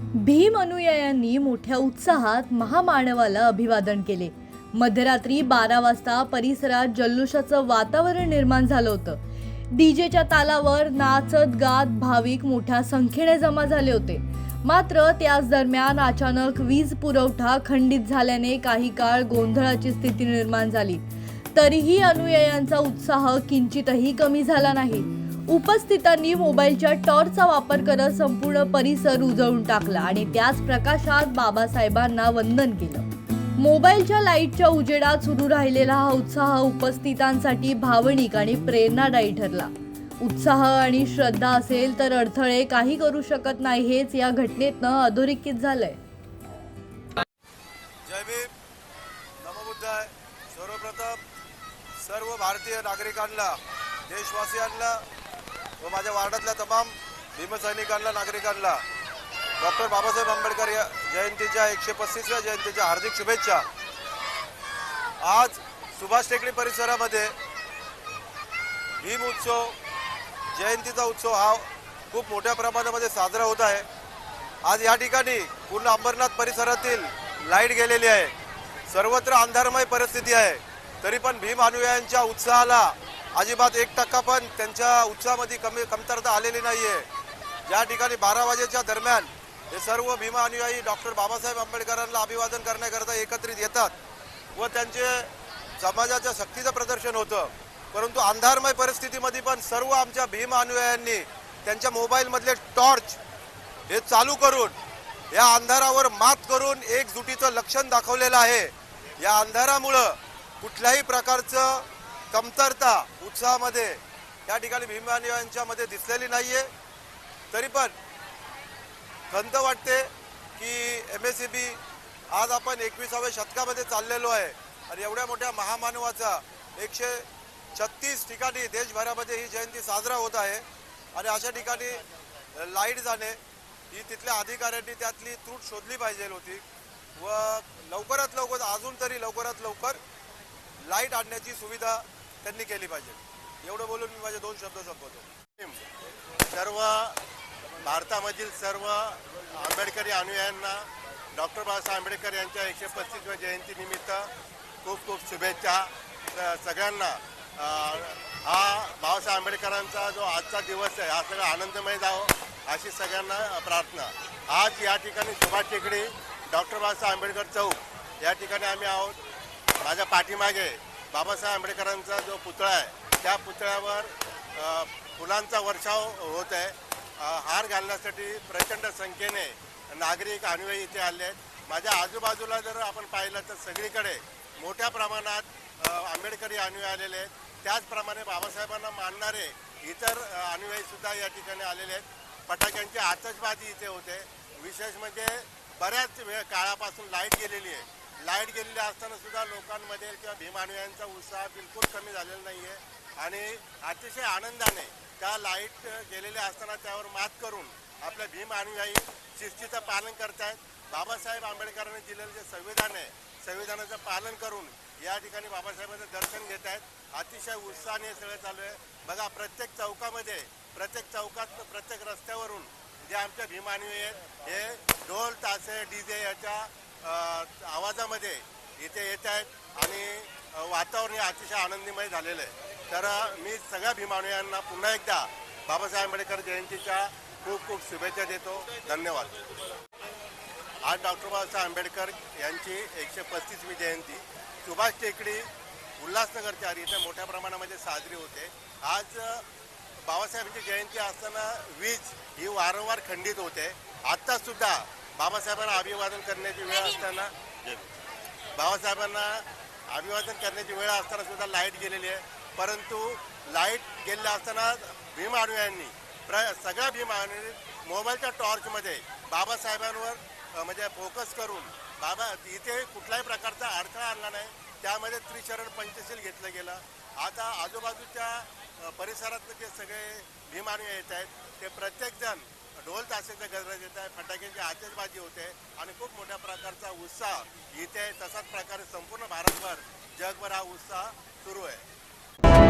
भीम अनुयायांनी मोठ्या उत्साहात महामानवाला अभिवादन केले। मध्यरात्री 12 वाजता परिसरात जल्लोषाचं वातावरण निर्माण झालं होतं। डीजेच्या तालावर नाचत गात भाविक मोठ्या संख्येने जमा झाले होते। मात्र त्याच दरम्यान अचानक वीज पुरवठा खंडित झाल्याने काही काळ गोंधळाची स्थिती निर्माण झाली। तरीही अनुयायांचा उत्साह किंचितही कमी झाला नाही। उपस्थितांनी मोबाईलच्या टॉर्चचा वापर करत संपूर्ण परिसर उजळून टाकला आणि त्याच प्रकाशात बाबासाहेबांना वंदन केलं। मोबाईलच्या लाईटच्या उजेडात सुरू राहिलेला हा उत्साह उपस्थितांसाठी भावनिक आणि प्रेरणादायी ठरला। उत्साह आणि श्रद्धा असेल तर अडथळे काही करू शकत नाही, हेच या घटनेतनं अधोरेखित झालंय। जय भीम, नमो बुद्धाय। सर्वप्रथम सर्व भारतीय नागरिकांना, देशवासियांना व माझ्या वार्डातल्या तमाम भीमसैनिकांना, नागरिकांना डॉक्टर बाबासाहेब आंबेडकर जयंतीच्या 135व्या जयंतीच्या हार्दिक शुभेच्छा। आज सुभाष टेकडी परिसरामध्ये भीम उत्सव, जयंतीचा उत्सव हा खूप मोठ्या प्रमाणामध्ये साजरा होत आहे। आज या ठिकाणी पूर्ण अंबरनाथ परिसरातील लाईट गेलेली आहे, सर्वत्र अंधारमय परिस्थिती आहे। तरी पण भीम अनुयायांच्या उत्साहाला अजिबात 1% पण त्यांच्या उत्साहामध्ये कमतरता आलेली नाही आहे। ज्या ठिकाणी 12 वाजेच्या दरम्यान हे सर्व भीम अनुयायी डॉक्टर बाबासाहेब आंबेडकरांना अभिवादन करण्याकरता एकत्रित येतात व त्यांचे समाजाच्या शक्तीचं प्रदर्शन होतं। परंतु अंधारमय परिस्थितीमध्ये पण सर्व आमच्या भीम अनुयायांनी त्यांच्या मोबाईलमधले टॉर्च हे चालू करून या अंधारावर मात करून एकजुटीचं लक्षण दाखवलेलं आहे। या अंधारामुळं कुठल्याही प्रकारचं कमतरता उत्साहामध्ये या ठिकाणी भीम अनुयायांच्या मध्ये दिसलेली नाहीये। तरी पण खंत वाटते की MSCB आज आपण 21व्या शतकामध्ये चाललेलो आहे आणि एवढ्या मोठ्या महामानवाचा 136 ठिकाणी देशभरामध्ये ही जयंती साजरा होत आहे आणि अशा ठिकाणी लाईट जाणे ही तिथल्या अधिकाऱ्यांनी त्यातली त्रुट शोधली पाहिजे होती व लवकरात लवकर, अजून तरी लवकरात लवकर लाईट आणण्याची सुविधा त्यांनी केली पाहिजे। एवढं बोलून मी माझे 2 शब्द संपवतो। सर्व भारतामधील सर्व आंबेडकरी अनुयायांना डॉक्टर बाबासाहेब आंबेडकर यांच्या 135व्या जयंतीनिमित्त खूप खूप शुभेच्छा। सगळ्यांना हा बाबासाहेब आंबेडकरांचा जो आजचा दिवस आहे हा सगळा आनंदमय जावो अशी सगळ्यांना प्रार्थना। आज या ठिकाणी सुभाष टेकडी डॉक्टर बाबासाहेब आंबेडकर चौक या ठिकाणी आम्ही आहोत। माझ्या पाठीमागे बाबासाहेब आंबेडकरांचा जो पुतळा आहे त्या पुतळ्यावर फुलांचा वर्षाव होत आहे। हार घालण्यासाठी प्रचंड संख्येने नागरिक अनुयायी इथे आले आहेत। माझ्या आजूबाजूला जर आपण पाहिलं तर सगळीकडे मोठ्या प्रमाणात आंबेडकरी अनुयायी आलेले आहेत। त्याचप्रमाणे बाबासाहेबांना मानणारे इतर अनुयायीसुद्धा या ठिकाणी आलेले आहेत। फटाक्यांची आतषबाजी इथे होते। विशेष म्हणजे बऱ्याच काळापासून लाईट गेलेली आहे। लाईट गेलेली असताना सुद्धा लोकांमध्ये किंवा भीम अनुयायांचा उत्साह बिलकुल कमी झालेला नाही आहे आणि अतिशय आनंदाने त्या लाईट गेलेल्या असताना त्यावर मात करून आपल्या भीम अनुयायी शिस्तीचं पालन करत आहेत। बाबासाहेब आंबेडकरांनी दिलेलं जे संविधान आहे, संविधानाचं पालन करून या ठिकाणी बाबासाहेबांचं दर्शन घेत आहेत। अतिशय उत्साहाने सगळं चालू आहे। बघा, प्रत्येक चौकामध्ये, प्रत्येक चौकात, प्रत्येक रस्त्यावरून जे आमच्या भीम अनुयायी आहेत हे ढोल ताशे डीजे याच्या आवाजामध्ये इथे येत आहेत आणि वातावरण अतिशय आनंदमय झालेलं आहे। तर मी सगळ्या भीम अनुयायांना पुन्हा एकदा बाबासाहेब आंबेडकर जयंतीच्या खूप खूप शुभेच्छा देतो। धन्यवाद। आज डॉक्टर बाबासाहेब आंबेडकर यांची 135वी जयंती सुभाष टेकडी उल्हासनगरच्या इथे मोठ्या प्रमाणामध्ये साजरी होते। आज बाबासाहेबांची जयंती असताना वीज ही वारंवार खंडित होते। आत्तासुद्धा बाबासाहेबांना अभिवादन करण्याची वेळ असताना सुद्धा लाईट गेलेली आहे। परंतु लाईट गेलेल्या असताना भीम अनुयायांनी सगळ्या भीम अनुयायांनी मोबाईलच्या टॉर्चमध्ये बाबासाहेबांवर म्हणजे फोकस करून इथे कुठल्याही प्रकारचा अडथळा आणला नाही। त्यामध्ये त्रिशरण पंचशील घेतलं गेलं। आता आजूबाजूच्या परिसरात जे सगळे भीम अनुयायी येत आहेत ते प्रत्येकजण ढोल ताशेचा गजर येत आहे, फटाक्यांची आतिषबाजी होते आणि खूप मोठ्या प्रकारचा उत्साह इथे तसाच प्रकारे संपूर्ण भारतभर, जगभर हा उत्साह सुरू आहे।